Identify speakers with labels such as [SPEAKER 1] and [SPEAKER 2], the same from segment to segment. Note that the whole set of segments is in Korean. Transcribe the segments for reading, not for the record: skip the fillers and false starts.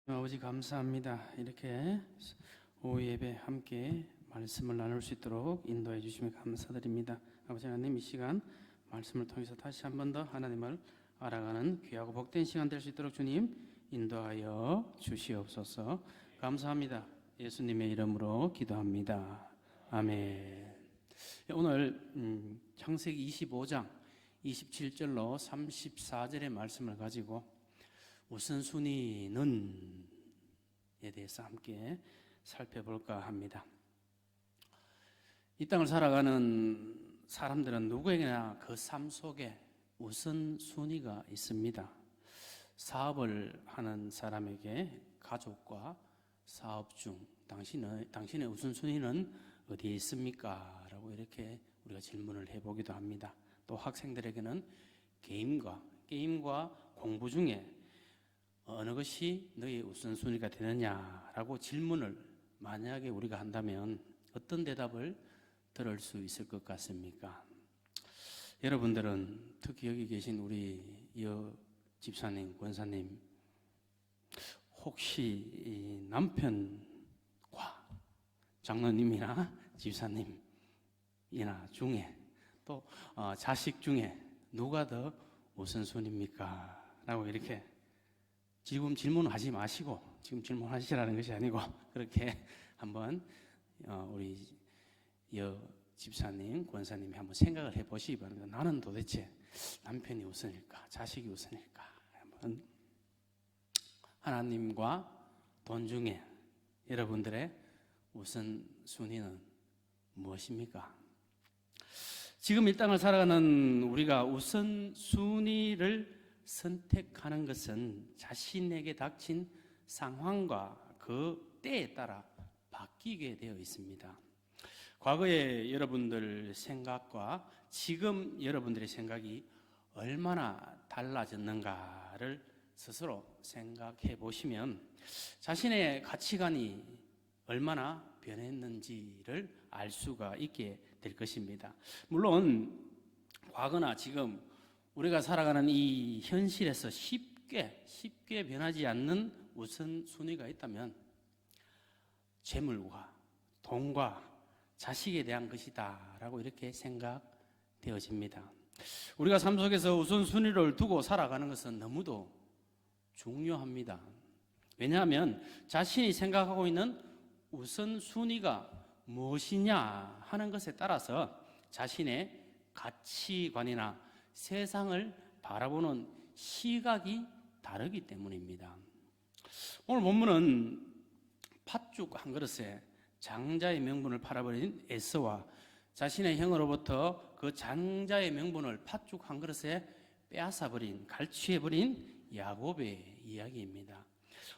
[SPEAKER 1] 아버지 감사합니다. 이렇게 오후 예배 함께 말씀을 나눌 수 있도록 인도해 주시며 감사드립니다. 아버지 하나님, 이 시간 말씀을 통해서 다시 한 번 더 하나님을 알아가는 귀하고 복된 시간 될 수 있도록 주님 인도하여 주시옵소서. 감사합니다. 예수님의 이름으로 기도합니다. 아멘. 오늘 창세기 25장 27절로 34절의 말씀을 가지고 우선순위는에 대해서 함께 살펴볼까 합니다. 이 땅을 살아가는 사람들은 누구에게나 그 삶 속에 우선순위가 있습니다. 사업을 하는 사람에게 가족과 사업 중 당신의 우선순위는 어디에 있습니까? 라고 이렇게 우리가 질문을 해보기도 합니다. 또 학생들에게는 게임과 공부 중에 어느 것이 너의 우선순위가 되느냐라고 질문을 만약에 우리가 한다면 어떤 대답을 들을 수 있을 것 같습니까? 여러분들은 특히 여기 계신 우리 집사님, 권사님, 혹시 이 남편과 장로님이나 집사님이나 중에 또 자식 중에 누가 더 우선순위입니까? 라고 이렇게 지금 질문하지 마시고, 지금 질문하시라는 것이 아니고 그렇게 한번 우리 집사님, 권사님이 한번 생각을 해보시기 바랍니다. 나는 도대체 남편이 우선일까? 자식이 우선일까? 한번 하나님과 돈 중에 여러분들의 우선순위는 무엇입니까? 지금 이 땅을 살아가는 우리가 우선순위를 선택하는 것은 자신에게 닥친 상황과 그 때에 따라 바뀌게 되어 있습니다. 과거의 여러분들 생각과 지금 여러분들의 생각이 얼마나 달라졌는가를 스스로 생각해 보시면 자신의 가치관이 얼마나 변했는지를 알 수가 있게 될 것입니다. 물론 과거나 지금 우리가 살아가는 이 현실에서 쉽게 변하지 않는 우선순위가 있다면 재물과 돈과 자식에 대한 것이다 라고 이렇게 생각되어집니다. 우리가 삶 속에서 우선순위를 두고 살아가는 것은 너무도 중요합니다. 왜냐하면 자신이 생각하고 있는 우선순위가 무엇이냐 하는 것에 따라서 자신의 가치관이나 세상을 바라보는 시각이 다르기 때문입니다. 오늘 본문은 팥죽 한 그릇에 장자의 명분을 팔아버린 에서와 자신의 형으로부터 그 장자의 명분을 팥죽 한 그릇에 빼앗아버린, 갈취해버린 야곱의 이야기입니다.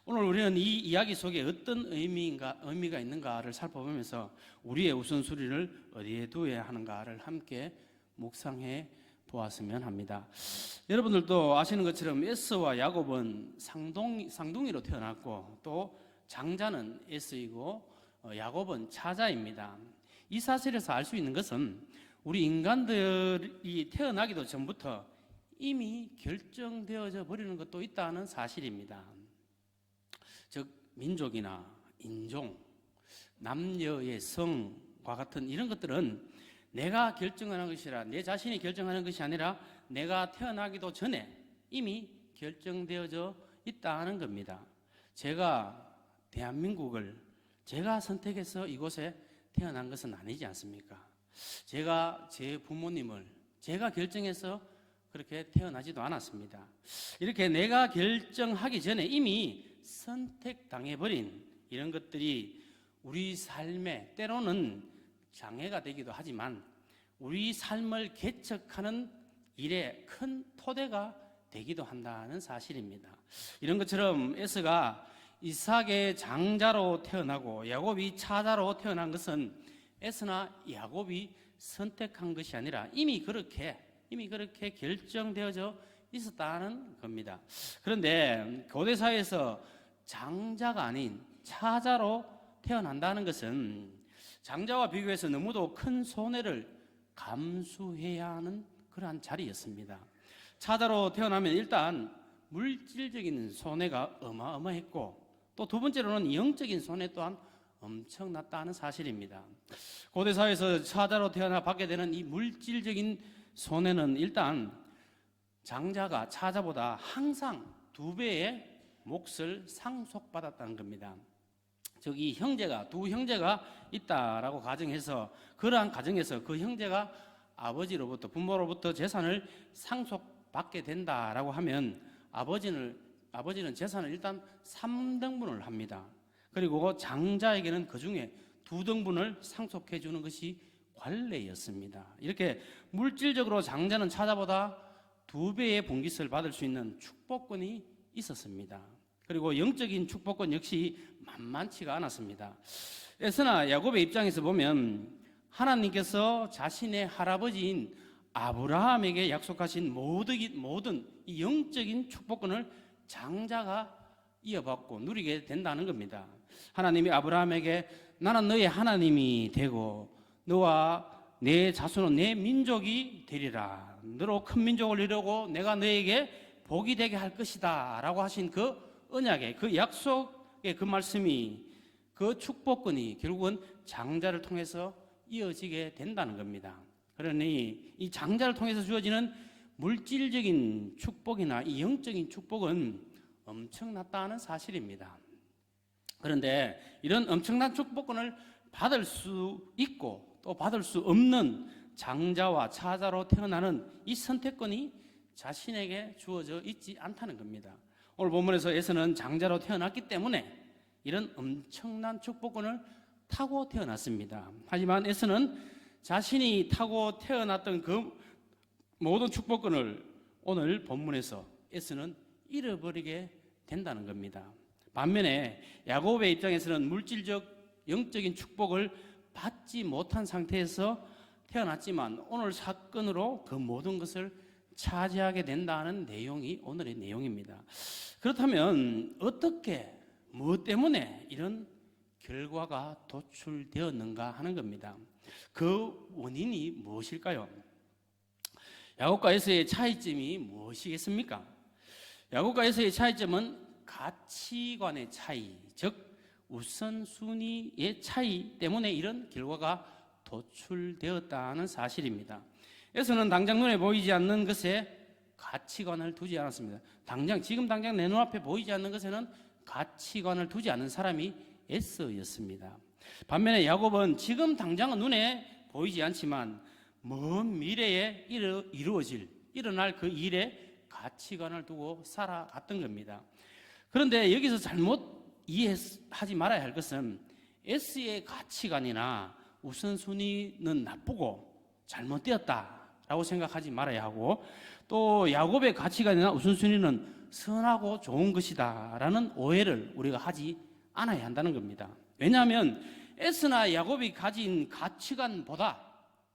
[SPEAKER 1] 오늘 우리는 이 이야기 속에 어떤 의미가 있는가를 살펴보면서 우리의 우선순위를 어디에 두어야 하는가를 함께 묵상해 보았으면 합니다. 여러분들도 아시는 것처럼 에서와 야곱은 쌍둥이로 태어났고 또 장자는 에서이고 야곱은 차자입니다. 이 사실에서 알 수 있는 것은 우리 인간들이 태어나기도 전부터 이미 결정되어져 버리는 것도 있다는 사실입니다. 즉 민족이나 인종, 남녀의 성과 같은 이런 것들은 내가 결정하는 것이라, 내 자신이 결정하는 것이 아니라 내가 태어나기도 전에 이미 결정되어져 있다는 겁니다. 제가 대한민국을 제가 선택해서 이곳에 태어난 것은 아니지 않습니까? 제가 제 부모님을 제가 결정해서 그렇게 태어나지도 않았습니다. 이렇게 내가 결정하기 전에 이미 선택당해버린 이런 것들이 우리 삶에 때로는 장애가 되기도 하지만 우리 삶을 개척하는 일에 큰 토대가 되기도 한다는 사실입니다. 이런 것처럼 에서가 이삭의 장자로 태어나고 야곱이 차자로 태어난 것은 에서나 야곱이 선택한 것이 아니라 이미 그렇게 결정되어져 있었다는 겁니다. 그런데 고대사회에서 장자가 아닌 차자로 태어난다는 것은 장자와 비교해서 너무도 큰 손해를 감수해야 하는 그러한 자리였습니다. 차자로 태어나면 일단 물질적인 손해가 어마어마했고 또 두 번째로는 영적인 손해 또한 엄청났다는 사실입니다. 고대 사회에서 사자로 태어나 받게 되는 이 물질적인 손해는 일단 장자가 사자보다 항상 2배의 몫을 상속받았다는 겁니다. 즉 이 형제가 두 형제가 있다라고 가정해서 그러한 가정에서 그 형제가 아버지로부터 부모로부터 재산을 상속받게 된다라고 하면 아버지는 재산을 일단 3등분을 합니다. 그리고 장자에게는 그 중에 2등분을 상속해 주는 것이 관례였습니다. 이렇게 물질적으로 장자는 사자보다 2배의 분깃을 받을 수 있는 축복권이 있었습니다. 그리고 영적인 축복권 역시 만만치가 않았습니다. 에서나 야곱의 입장에서 보면 하나님께서 자신의 할아버지인 아브라함에게 약속하신 모든 이 영적인 축복권을 장자가 이어받고 누리게 된다는 겁니다. 하나님이 아브라함에게 나는 너의 하나님이 되고 너와 내 자손은 내 민족이 되리라. 너로 큰 민족을 이루고 내가 너에게 복이 되게 할 것이다 라고 하신 그 언약의 그 약속의 그 말씀이 그 축복권이 결국은 장자를 통해서 이어지게 된다는 겁니다. 그러니 이 장자를 통해서 주어지는 물질적인 축복이나 이 영적인 축복은 엄청났다는 사실입니다. 그런데 이런 엄청난 축복권을 받을 수 있고 또 받을 수 없는 장자와 사자로 태어나는 이 선택권이 자신에게 주어져 있지 않다는 겁니다. 오늘 본문에서 에서는 장자로 태어났기 때문에 이런 엄청난 축복권을 타고 태어났습니다. 하지만 에서는 자신이 타고 태어났던 그 모든 축복권을 오늘 본문에서 에서는 잃어버리게 된다는 겁니다. 반면에 야곱의 입장에서는 물질적 영적인 축복을 받지 못한 상태에서 태어났지만 오늘 사건으로 그 모든 것을 차지하게 된다는 내용이 오늘의 내용입니다. 그렇다면 어떻게 무엇 때문에 이런 결과가 도출되었는가 하는 겁니다. 그 원인이 무엇일까요? 야곱과 에서의 차이점이 무엇이겠습니까? 야곱과 에서의 차이점은 가치관의 차이, 즉 우선순위의 차이 때문에 이런 결과가 도출되었다는 사실입니다. 에서는 당장 눈에 보이지 않는 것에 가치관을 두지 않았습니다. 지금 당장 내 눈앞에 보이지 않는 것에는 가치관을 두지 않는 사람이 에서였습니다. 반면에 야곱은 지금 당장은 눈에 보이지 않지만 먼 미래에 일어날 그 일에 가치관을 두고 살아갔던 겁니다. 그런데 여기서 잘못 이해하지 말아야 할 것은 S의 가치관이나 우선순위는 나쁘고 잘못되었다라고 생각하지 말아야 하고 또 야곱의 가치관이나 우선순위는 선하고 좋은 것이다 라는 오해를 우리가 하지 않아야 한다는 겁니다. 왜냐하면 에스나 야곱이 가진 가치관보다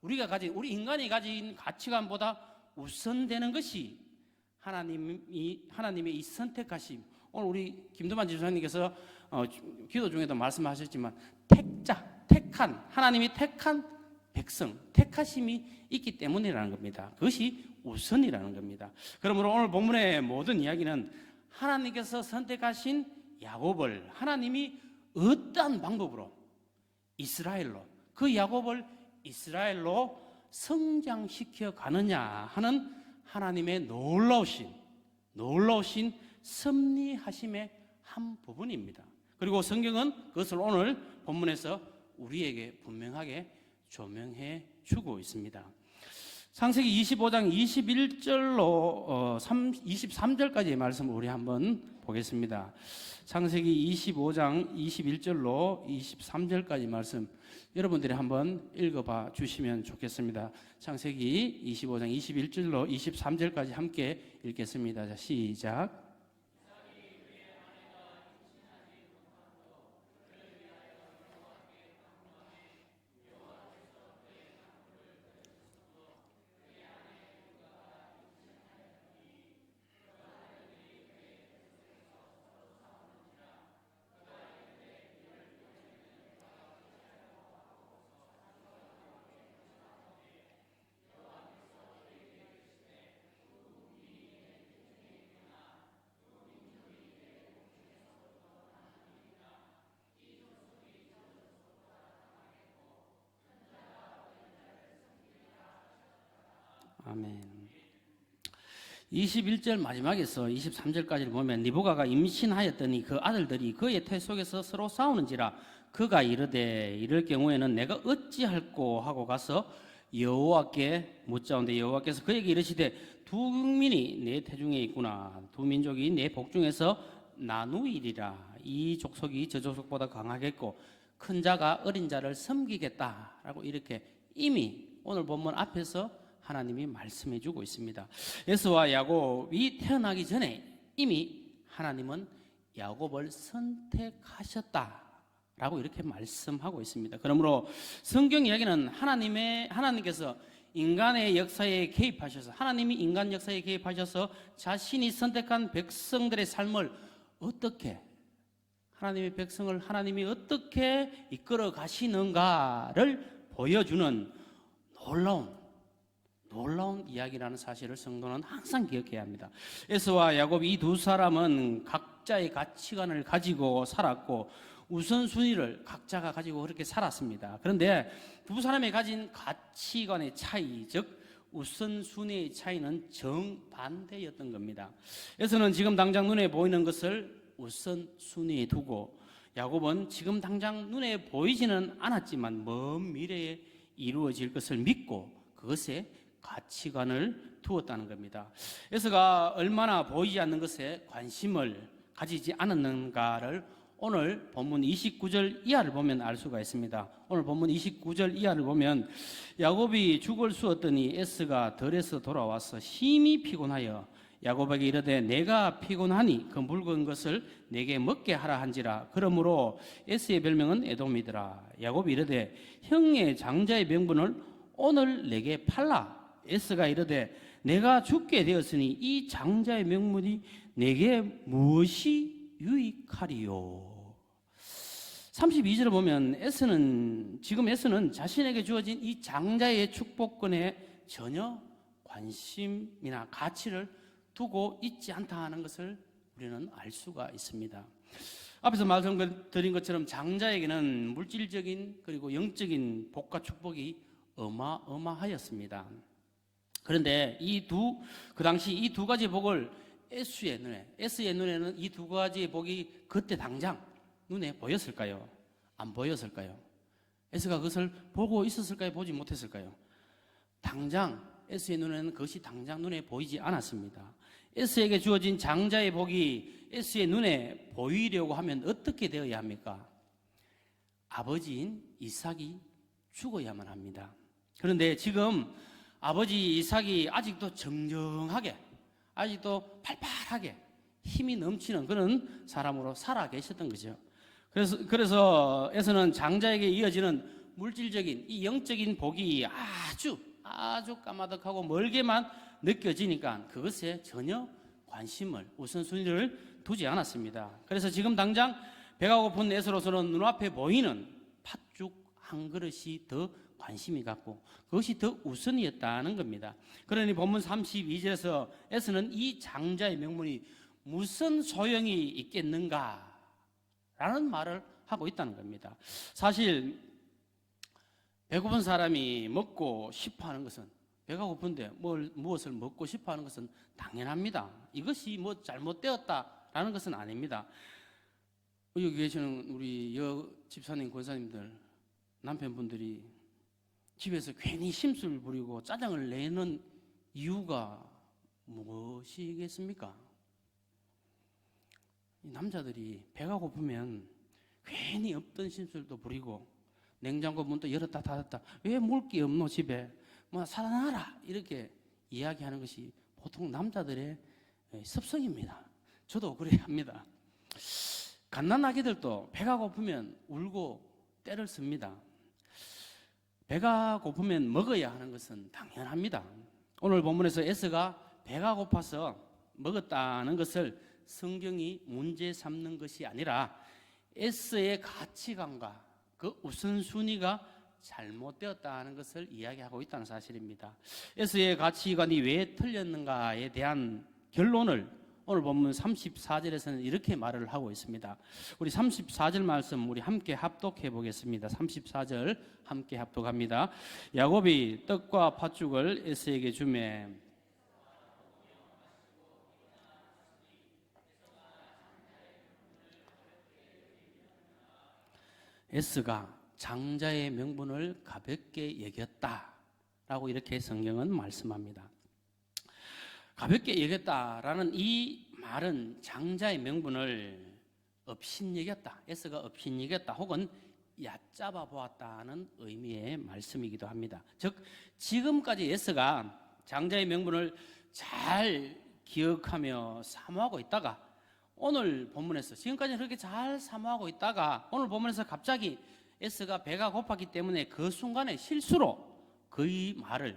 [SPEAKER 1] 우리 인간이 가진 가치관보다 우선되는 것이 하나님의 이 선택하심. 오늘 우리 김도만 지사님께서 기도 중에도 말씀하셨지만 하나님이 택한 백성, 택하심이 있기 때문이라는 겁니다. 그것이 우선이라는 겁니다. 그러므로 오늘 본문의 모든 이야기는 하나님께서 선택하신 야곱을 하나님이 어떠한 방법으로 그 야곱을 이스라엘로 성장시켜 가느냐 하는 하나님의 놀라우신 섭리하심의 한 부분입니다. 그리고 성경은 그것을 오늘 본문에서 우리에게 분명하게 조명해 주고 있습니다. 창세기 25장 21절로 23절까지의 말씀을 우리 한번 보겠습니다. 창세기 25장 21절로 23절까지 말씀 여러분들이 한번 읽어봐 주시면 좋겠습니다. 창세기 25장 21절로 23절까지 함께 읽겠습니다. 자, 시작. 아멘. 21절 마지막에서 23절까지를 보면 리브가가 임신하였더니 그 아들들이 그의 태 속에서 서로 싸우는지라 그가 이르되 이럴 경우에는 내가 어찌할꼬 하고 가서 여호와께 묻자온데 여호와께서 그에게 이르시되 두 국민이 내 태중에 있구나. 두 민족이 내 복중에서 나누이리라. 이 족속이 저 족속보다 강하겠고 큰 자가 어린 자를 섬기겠다라고 이렇게 이미 오늘 본문 앞에서 하나님이 말씀해 주고 있습니다. 에서와 야곱이 태어나기 전에 이미 하나님은 야곱을 선택하셨다라고 이렇게 말씀하고 있습니다. 그러므로 성경 이야기는 하나님께서 인간의 역사에 개입하셔서 하나님이 인간 역사에 개입하셔서 자신이 선택한 백성들의 삶을 어떻게 하나님의 백성을 하나님이 어떻게 이끌어 가시는가를 보여주는 놀라운 이야기라는 사실을 성도는 항상 기억해야 합니다. 에서와 야곱 이 두 사람은 각자의 가치관을 가지고 살았고 우선순위를 각자가 가지고 그렇게 살았습니다. 그런데 두 사람이 가진 가치관의 차이, 즉 우선순위의 차이는 정반대였던 겁니다. 에서는 지금 당장 눈에 보이는 것을 우선순위에 두고 야곱은 지금 당장 눈에 보이지는 않았지만 먼 미래에 이루어질 것을 믿고 그것에 가치관을 두었다는 겁니다. 에서가 얼마나 보이지 않는 것에 관심을 가지지 않았는가를 오늘 본문 29절 이하를 보면 알 수가 있습니다. 오늘 본문 29절 이하를 보면 야곱이 죽을 쑤었더니 에스가 들에서 돌아와서 심히 피곤하여 야곱에게 이르되 내가 피곤하니 그 묽은 것을 내게 먹게 하라 한지라. 그러므로 에스의 별명은 에돔이더라. 야곱이 이르되 형의 장자의 명분을 오늘 내게 팔라. 에스가 이르되 내가 죽게 되었으니 이 장자의 명분이 내게 무엇이 유익하리요. 32절을 보면 지금 에스는 자신에게 주어진 이 장자의 축복권에 전혀 관심이나 가치를 두고 있지 않다 하는 것을 우리는 알 수가 있습니다. 앞에서 말씀드린 것처럼 장자에게는 물질적인 그리고 영적인 복과 축복이 어마어마하였습니다. 그런데 그 당시 이 두 가지 복을 에스의 눈에는 이 두 가지의 복이 그때 당장 눈에 보였을까요? 안 보였을까요? 에스가 그것을 보고 있었을까요? 보지 못했을까요? 당장 에스의 눈에는 그것이 당장 눈에 보이지 않았습니다. 에스에게 주어진 장자의 복이 에스의 눈에 보이려고 하면 어떻게 되어야 합니까? 아버지인 이삭이 죽어야만 합니다. 그런데 지금 아버지 이삭이 아직도 정정하게, 아직도 팔팔하게 힘이 넘치는 그런 사람으로 살아 계셨던 거죠. 그래서 에서는 장자에게 이어지는 물질적인 이 영적인 복이 아주 까마득하고 멀게만 느껴지니까 그것에 전혀 우선순위를 두지 않았습니다. 그래서 지금 당장 배가 고픈 에서로서는 눈앞에 보이는 팥죽 한 그릇이 더 관심이 갔고 그것이 더 우선이었다는 겁니다. 그러니 본문 32절에서 에서는 이 장자의 명분이 무슨 소용이 있겠는가 라는 말을 하고 있다는 겁니다. 사실 배고픈 사람이 먹고 싶어하는 것은 배가 고픈데 무엇을 먹고 싶어하는 것은 당연합니다. 이것이 뭐 잘못되었다라는 것은 아닙니다. 여기 계시는 우리 집사님, 권사님들, 남편분들이 집에서 괜히 심술 부리고 짜증을 내는 이유가 무엇이겠습니까? 이 남자들이 배가 고프면 괜히 없던 심술도 부리고 냉장고 문도 열었다 닫았다 왜 먹을 게 없노 집에 뭐 사다 놔라 이렇게 이야기하는 것이 보통 남자들의 습성입니다. 저도 그래야 합니다. 갓난아기들도 배가 고프면 울고 때를 씁니다. 배가 고프면 먹어야 하는 것은 당연합니다. 오늘 본문에서 에스가 배가 고파서 먹었다는 것을 성경이 문제 삼는 것이 아니라 에스의 가치관과 그 우선순위가 잘못되었다는 것을 이야기하고 있다는 사실입니다. 에스의 가치관이 왜 틀렸는가에 대한 결론을 오늘 본문 34절에서는 이렇게 말을 하고 있습니다. 우리 34절 말씀 우리 함께 합독해 보겠습니다. 34절 함께 합독합니다. 야곱이 떡과 팥죽을 에서에게 주매 에스가 장자의 명분을 가볍게 여겼다라고 이렇게 성경은 말씀합니다. 가볍게 여겼다라는 이 말은 장자의 명분을 업신여겼다, 에스가 업신여겼다 혹은 얕잡아 보았다는 의미의 말씀이기도 합니다. 즉 지금까지 에스가 장자의 명분을 잘 기억하며 사모하고 있다가 오늘 본문에서 지금까지 그렇게 잘 사모하고 있다가 오늘 본문에서 갑자기 에스가 배가 고팠기 때문에 그 순간에 실수로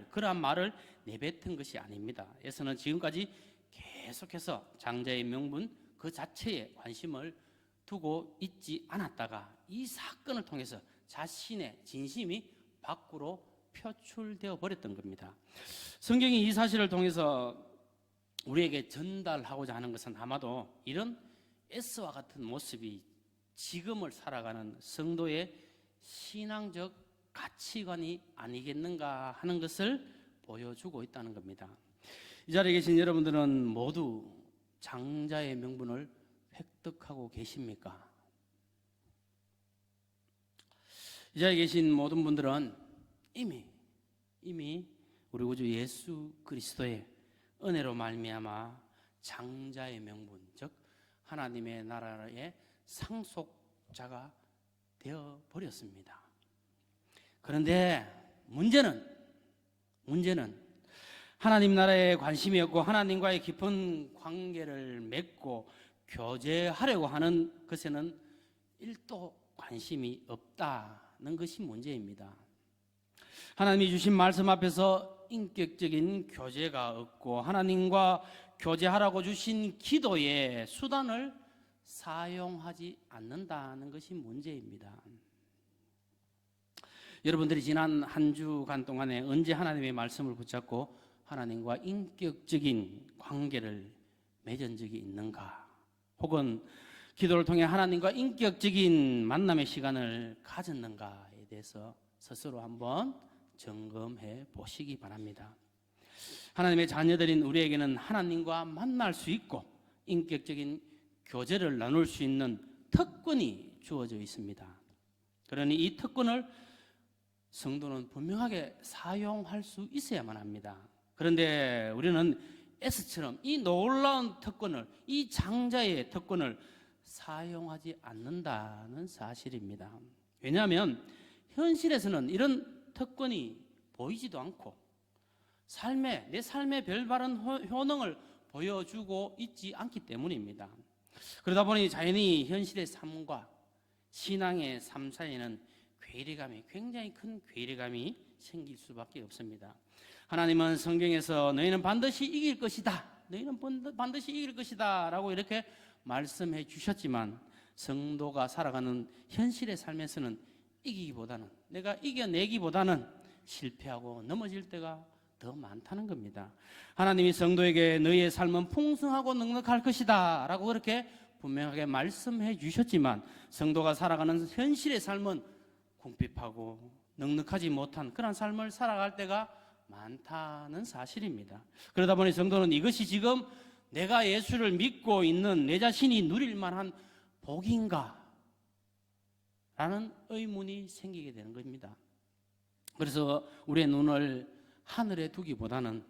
[SPEAKER 1] 그러한 말을 내뱉은 것이 아닙니다. 에스는 지금까지 계속해서 장자의 명분 그 자체에 관심을 두고 있지 않았다가 이 사건을 통해서 자신의 진심이 밖으로 표출되어 버렸던 겁니다. 성경이 이 사실을 통해서 우리에게 전달하고자 하는 것은 아마도 이런 에스와 같은 모습이 지금을 살아가는 성도의 신앙적 가치관이 아니겠는가 하는 것을 보여주고 있다는 겁니다. 이 자리에 계신 여러분들은 모두 장자의 명분을 획득하고 계십니까? 이 자리에 계신 모든 분들은 이미 우리 구주 예수 그리스도의 은혜로 말미암아 장자의 명분, 즉 하나님의 나라의 상속자가 되어 버렸습니다. 그런데 문제는 하나님 나라에 관심이 없고 하나님과의 깊은 관계를 맺고 교제하려고 하는 것에는 1도 관심이 없다는 것이 문제입니다. 하나님이 주신 말씀 앞에서 인격적인 교제가 없고 하나님과 교제하라고 주신 기도의 수단을 사용하지 않는다는 것이 문제입니다. 여러분들이 지난 한 주간 동안에 언제 하나님의 말씀을 붙잡고 하나님과 인격적인 관계를 맺은 적이 있는가? 혹은 기도를 통해 하나님과 인격적인 만남의 시간을 가졌는가에 대해서 스스로 한번 점검해 보시기 바랍니다. 하나님의 자녀들인 우리에게는 하나님과 만날 수 있고 인격적인 교제를 나눌 수 있는 특권이 주어져 있습니다. 그러니 이 특권을 성도는 분명하게 사용할 수 있어야만 합니다. 그런데 우리는 에스처럼 이 놀라운 특권을, 이 장자의 특권을 사용하지 않는다는 사실입니다. 왜냐하면 현실에서는 이런 특권이 보이지도 않고 내 삶의 별다른 효능을 보여주고 있지 않기 때문입니다. 그러다 보니 자연히 현실의 삶과 신앙의 삶 사이에는 굉장히 큰 괴리감이 생길 수밖에 없습니다. 하나님은 성경에서 너희는 반드시 이길 것이다, 너희는 반드시 이길 것이다 라고 이렇게 말씀해 주셨지만 성도가 살아가는 현실의 삶에서는 내가 이겨내기보다는 실패하고 넘어질 때가 더 많다는 겁니다. 하나님이 성도에게 너희의 삶은 풍성하고 넉넉할 것이다 라고 그렇게 분명하게 말씀해 주셨지만 성도가 살아가는 현실의 삶은 궁핍하고 넉넉하지 못한 그런 삶을 살아갈 때가 많다는 사실입니다. 그러다 보니 성도는 이것이 지금 내가 예수를 믿고 있는 내 자신이 누릴 만한 복인가? 라는 의문이 생기게 되는 겁니다. 그래서 우리의 눈을 하늘에 두기보다는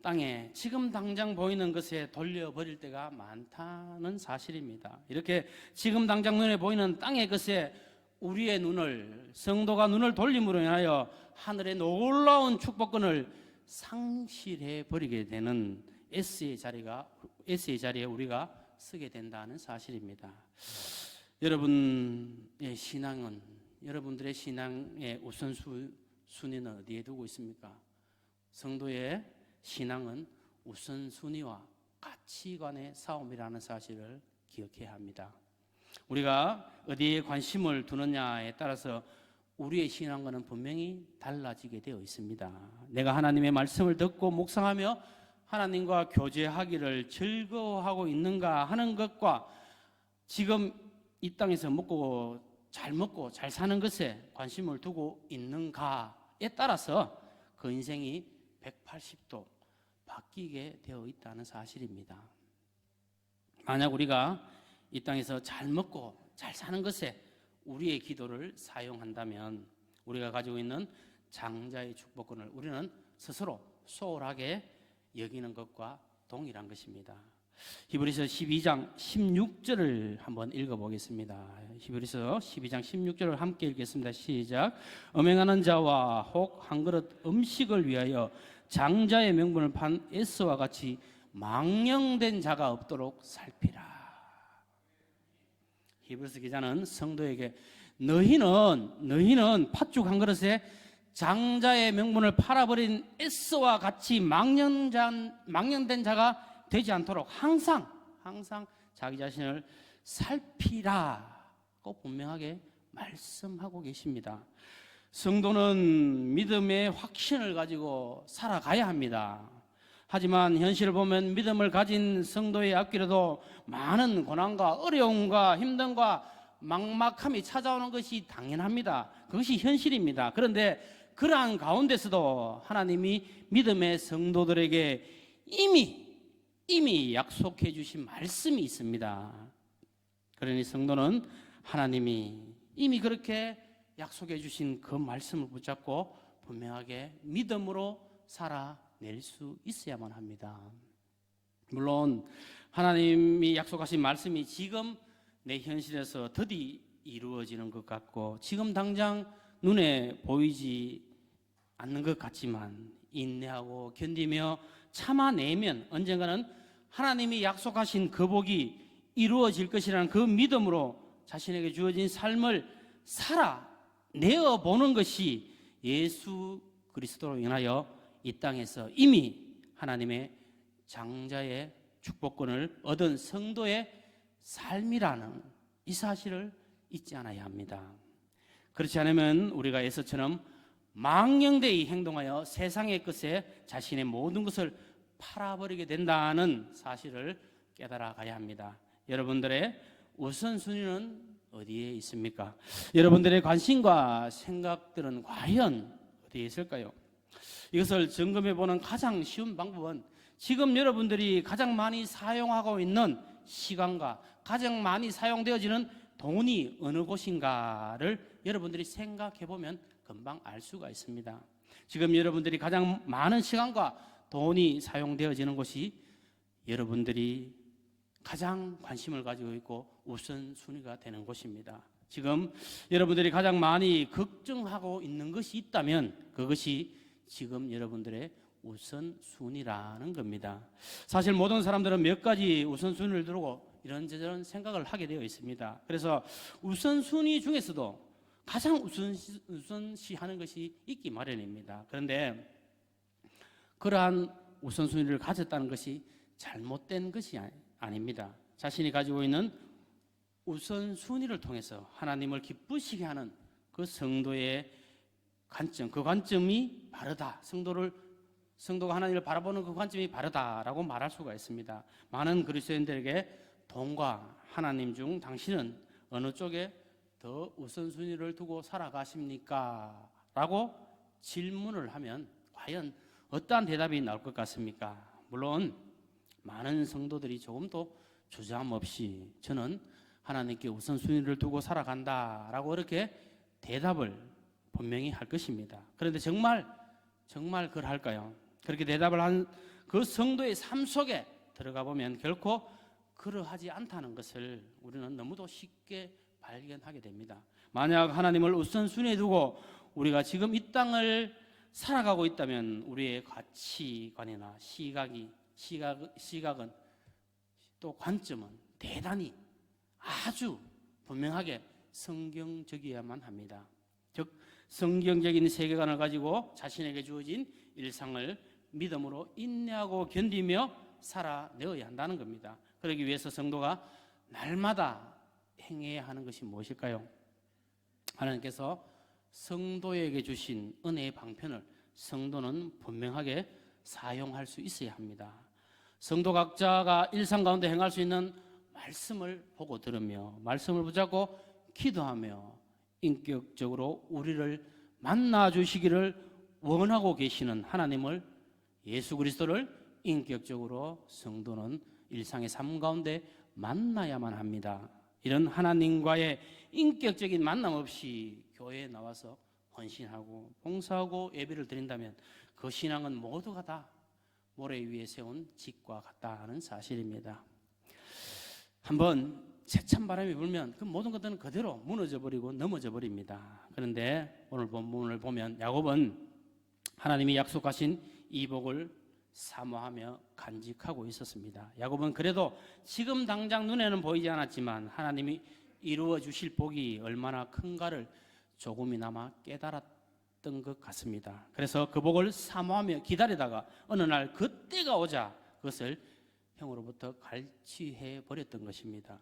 [SPEAKER 1] 땅에 지금 당장 보이는 것에 돌려버릴 때가 많다는 사실입니다. 이렇게 지금 당장 눈에 보이는 땅의 것에 우리의 눈을, 성도가 눈을 돌림으로 인하여 하늘의 놀라운 축복권을 상실해 버리게 되는 S의 자리에 우리가 서게 된다는 사실입니다. 여러분의 신앙은, 여러분들의 신앙의 우선순위는 어디에 두고 있습니까? 성도의 신앙은 우선순위와 가치관의 싸움이라는 사실을 기억해야 합니다. 우리가 어디에 관심을 두느냐에 따라서 우리의 신앙과는 분명히 달라지게 되어 있습니다. 내가 하나님의 말씀을 듣고 묵상하며 하나님과 교제하기를 즐거워하고 있는가 하는 것과 지금 이 땅에서 먹고 잘 사는 것에 관심을 두고 있는가에 따라서 그 인생이 180도 바뀌게 되어 있다는 사실입니다. 만약 우리가 이 땅에서 잘 먹고 잘 사는 것에 우리의 기도를 사용한다면 우리가 가지고 있는 장자의 축복권을 우리는 스스로 소홀하게 여기는 것과 동일한 것입니다. 히브리서 12장 16절을 한번 읽어보겠습니다. 히브리서 12장 16절을 함께 읽겠습니다. 시작. 음행하는 자와 혹 한 그릇 음식을 위하여 장자의 명분을 판 에스와 같이 망령된 자가 없도록 살피라. 히브리서 기자는 성도에게 너희는 팥죽 한 그릇에 장자의 명분을 팔아버린 에스와 같이 망령된 자가 되지 않도록 항상 자기 자신을 살피라고 분명하게 말씀하고 계십니다. 성도는 믿음의 확신을 가지고 살아가야 합니다. 하지만 현실을 보면 믿음을 가진 성도의 앞길에도 많은 고난과 어려움과 힘듦과 막막함이 찾아오는 것이 당연합니다. 그것이 현실입니다. 그런데 그러한 가운데서도 하나님이 믿음의 성도들에게 이미 약속해 주신 말씀이 있습니다. 그러니 성도는 하나님이 이미 그렇게 약속해 주신 그 말씀을 붙잡고 분명하게 믿음으로 살아낼 수 있어야만 합니다. 물론 하나님이 약속하신 말씀이 지금 내 현실에서 더디 이루어지는 것 같고 지금 당장 눈에 보이지 않는 것 같지만 인내하고 견디며 참아내면 언젠가는 하나님이 약속하신 그 복이 이루어질 것이라는 그 믿음으로 자신에게 주어진 삶을 살아내어 보는 것이 예수 그리스도로 인하여 이 땅에서 이미 하나님의 장자의 축복권을 얻은 성도의 삶이라는 이 사실을 잊지 않아야 합니다. 그렇지 않으면 우리가 에서처럼 망령되이 행동하여 세상의 것에 자신의 모든 것을 팔아버리게 된다는 사실을 깨달아 가야 합니다. 여러분들의 우선순위는 어디에 있습니까? 여러분들의 관심과 생각들은 과연 어디에 있을까요? 이것을 점검해 보는 가장 쉬운 방법은 지금 여러분들이 가장 많이 사용하고 있는 시간과 가장 많이 사용되어지는 돈이 어느 곳인가를 여러분들이 생각해 보면 금방 알 수가 있습니다. 지금 여러분들이 가장 많은 시간과 돈이 사용되어지는 곳이 여러분들이 가장 관심을 가지고 있고 우선순위가 되는 곳입니다. 지금 여러분들이 가장 많이 걱정하고 있는 것이 있다면 그것이 지금 여러분들의 우선순위라는 겁니다. 사실 모든 사람들은 몇 가지 우선순위를 두고 이런저런 생각을 하게 되어 있습니다. 그래서 우선순위 중에서도 가장 우선시하는 것이 있기 마련입니다. 그런데 그러한 우선순위를 가졌다는 것이 잘못된 것이 아닙니다. 자신이 가지고 있는 우선순위를 통해서 하나님을 기쁘시게 하는 그 성도의 관점, 그 관점이 바르다. 성도가 하나님을 바라보는 그 관점이 바르다라고 말할 수가 있습니다. 많은 그리스도인들에게 돈과 하나님 중 당신은 어느 쪽에 더 우선순위를 두고 살아가십니까? 라고 질문을 하면 과연 어떠한 대답이 나올 것 같습니까? 물론 많은 성도들이 조금도 주저함 없이 저는 하나님께 우선순위를 두고 살아간다라고 이렇게 대답을 분명히 할 것입니다. 그런데 정말 그럴까요? 그렇게 대답을 한 그 성도의 삶 속에 들어가 보면 결코 그러하지 않다는 것을 우리는 너무도 쉽게 발견하게 됩니다. 만약 하나님을 우선순위에 두고 우리가 지금 이 땅을 살아가고 있다면 우리의 가치관이나 시각은 또 관점은 대단히 아주 분명하게 성경적이어야만 합니다. 즉 성경적인 세계관을 가지고 자신에게 주어진 일상을 믿음으로 인내하고 견디며 살아내어야 한다는 겁니다. 그러기 위해서 성도가 날마다 행해야 하는 것이 무엇일까요? 하나님께서 성도에게 주신 은혜의 방편을 성도는 분명하게 사용할 수 있어야 합니다. 성도 각자가 일상 가운데 행할 수 있는 말씀을 보고 들으며 말씀을 붙잡고 기도하며 인격적으로 우리를 만나 주시기를 원하고 계시는 하나님을, 예수 그리스도를 인격적으로 성도는 일상의 삶 가운데 만나야만 합니다. 이런 하나님과의 인격적인 만남 없이 교회에 나와서 헌신하고 봉사하고 예배를 드린다면 그 신앙은 모두가 다 모래 위에 세운 집과 같다는 사실입니다. 한번 세찬 바람이 불면 그 모든 것들은 그대로 무너져 버리고 넘어져 버립니다. 그런데 오늘 본문을 보면 야곱은 하나님이 약속하신 이 복을 사모하며 간직하고 있었습니다. 야곱은 그래도 지금 당장 눈에는 보이지 않았지만 하나님이 이루어 주실 복이 얼마나 큰가를 조금이나마 깨달았던 것 같습니다. 그래서 그 복을 사모하며 기다리다가 어느 날 그때가 오자 그것을 형으로부터 갈취해 버렸던 것입니다.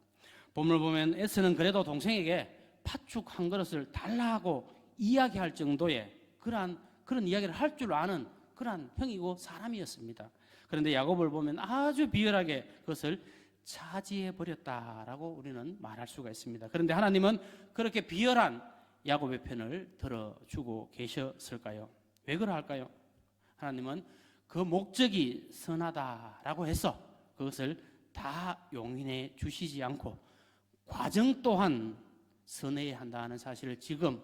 [SPEAKER 1] 본문을 보면 에스는 그래도 동생에게 팥죽 한 그릇을 달라고 이야기할 정도의 그런 이야기를 할 줄 아는 그러한 형이고 사람이었습니다. 그런데 야곱을 보면 아주 비열하게 그것을 차지해 버렸다라고 우리는 말할 수가 있습니다. 그런데 하나님은 그렇게 비열한 야곱의 편을 들어주고 계셨을까요? 왜 그러할까요? 하나님은 그 목적이 선하다라고 해서 그것을 다 용인해 주시지 않고 과정 또한 선해야 한다는 사실을 지금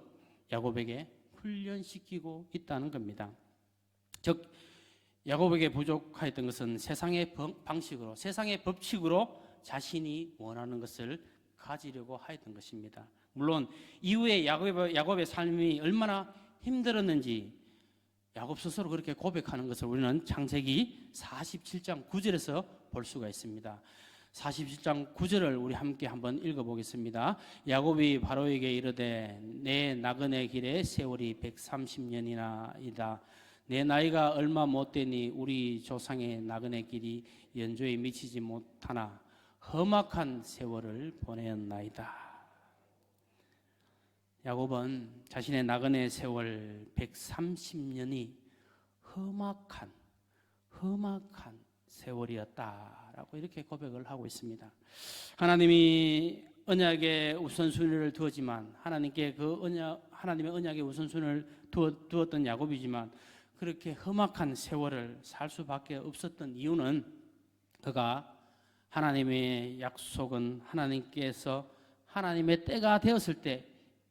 [SPEAKER 1] 야곱에게 훈련시키고 있다는 겁니다. 즉 야곱에게 부족하였던 것은 세상의 방식으로, 세상의 법칙으로 자신이 원하는 것을 가지려고 하였던 것입니다. 물론 이후에 야곱의 삶이 얼마나 힘들었는지 야곱 스스로 그렇게 고백하는 것을 우리는 창세기 47장 9절에서 볼 수가 있습니다. 47장 9절을 우리 함께 한번 읽어보겠습니다. 야곱이 바로에게 이르되 내 나그네 길의 세월이 130년이나이다. 내 나이가 얼마 못되니 우리 조상의 나그네 길이 연조에 미치지 못하나 험악한 세월을 보내었나이다. 야곱은 자신의 나그네 세월 130년이 험악한 세월이었다라고 이렇게 고백을 하고 있습니다. 하나님이 언약의 우선순위를 두었지만 하나님께 하나님의 언약의 우선순위를 두었던 야곱이지만 그렇게 험악한 세월을 살 수밖에 없었던 이유는 그가 하나님의 약속은 하나님께서 하나님의 때가 되었을 때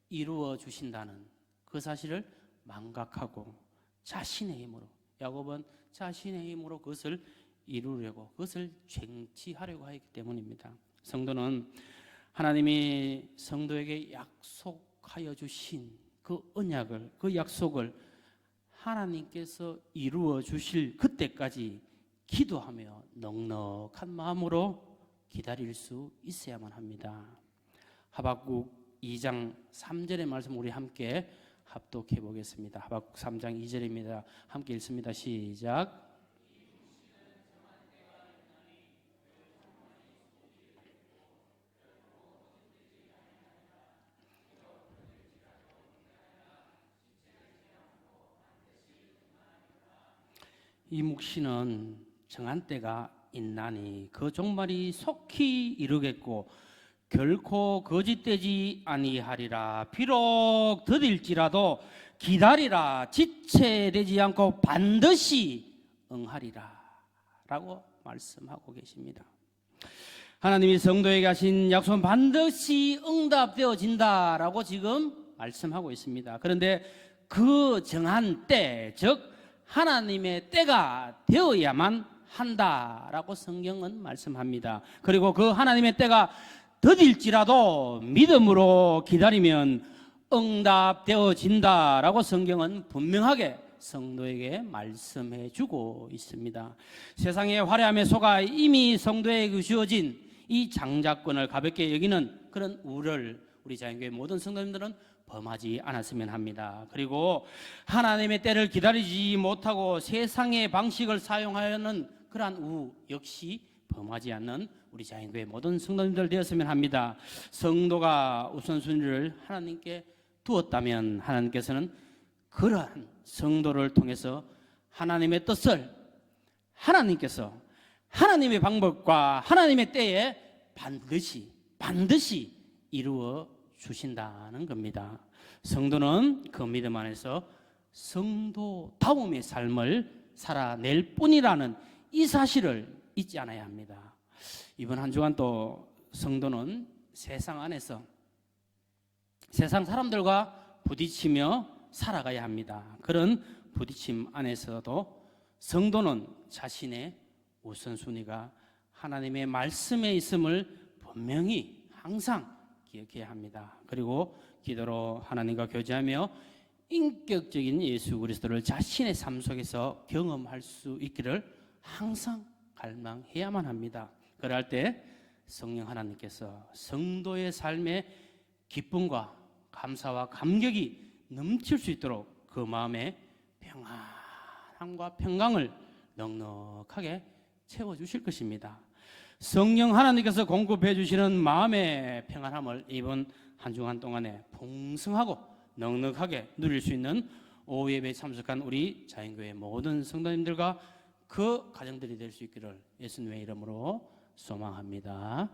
[SPEAKER 1] 이루어 주신다는 그 사실을 망각하고 자신의 힘으로, 야곱은 자신의 힘으로 그것을 이루려고, 그것을 쟁취하려고 하기 때문입니다. 성도는 하나님이 성도에게 약속하여 주신 그 언약을, 그 약속을 하나님께서 이루어 주실 그때까지 기도하며 넉넉한 마음으로 기다릴 수 있어야만 합니다. 하박국 2장 3절의 말씀 우리 함께 합독해 보겠습니다. 하박국 3장 2절입니다. 함께 읽습니다. 시작. 이 묵시는 정한 때가 있나니 그 종말이 속히 이르겠고 결코 거짓되지 아니하리라. 비록 더딜지라도 기다리라. 지체되지 않고 반드시 응하리라 라고 말씀하고 계십니다. 하나님이 성도에게 하신 약속은 반드시 응답되어진다라고 지금 말씀하고 있습니다. 그런데 그 정한 때, 즉 하나님의 때가 되어야만 한다라고 성경은 말씀합니다. 그리고 그 하나님의 때가 더딜지라도 믿음으로 기다리면 응답되어진다라고 성경은 분명하게 성도에게 말씀해 주고 있습니다. 세상의 화려함에 속아 이미 성도에게 주어진 이 장자권을 가볍게 여기는 그런 우를 우리 자연교회 모든 성도님들은 범하지 않았으면 합니다. 그리고 하나님의 때를 기다리지 못하고 세상의 방식을 사용하려는 그러한 우 역시 범하지 않는 우리 자연교회 모든 성도님들 되었으면 합니다. 성도가 우선순위를 하나님께 두었다면 하나님께서는 그러한 성도를 통해서 하나님의 뜻을 하나님께서 하나님의 방법과 하나님의 때에 반드시 이루어 주신다는 겁니다. 성도는 그 믿음 안에서 성도다움의 삶을 살아낼 뿐이라는 이 사실을 잊지 않아야 합니다. 이번 한 주간 또 성도는 세상 안에서 세상 사람들과 부딪히며 살아가야 합니다. 그런 부딪힘 안에서도 성도는 자신의 우선순위가 하나님의 말씀에 있음을 분명히 항상 기억해야 합니다. 그리고 기도로 하나님과 교제하며 인격적인 예수 그리스도를 자신의 삶 속에서 경험할 수 있기를 항상 갈망해야만 합니다. 그럴 때 성령 하나님께서 성도의 삶에 기쁨과 감사와 감격이 넘칠 수 있도록 그 마음에 평안함과 평강을 넉넉하게 채워주실 것입니다. 성령 하나님께서 공급해 주시는 마음의 평안함을 이번 한 주간 동안에 풍성하고 넉넉하게 누릴 수 있는 오후 예배에 참석한 우리 자연교회 모든 성도님들과 그 가정들이 될 수 있기를 예수님의 이름으로 소망합니다.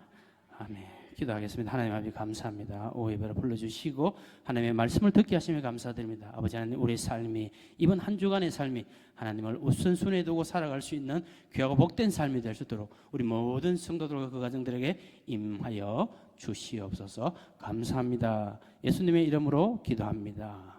[SPEAKER 1] 아멘. 기도하겠습니다. 하나님 아버지 감사합니다. 오후 예배를 불러주시고 하나님의 말씀을 듣게 하시며 감사드립니다. 아버지 하나님, 우리 삶이 이번 한 주간의 삶이 하나님을 우선순위에 두고 살아갈 수 있는 귀하고 복된 삶이 될 수 있도록 우리 모든 성도들과 그 가정들에게 임하여 주시옵소서. 감사합니다. 예수님의 이름으로 기도합니다.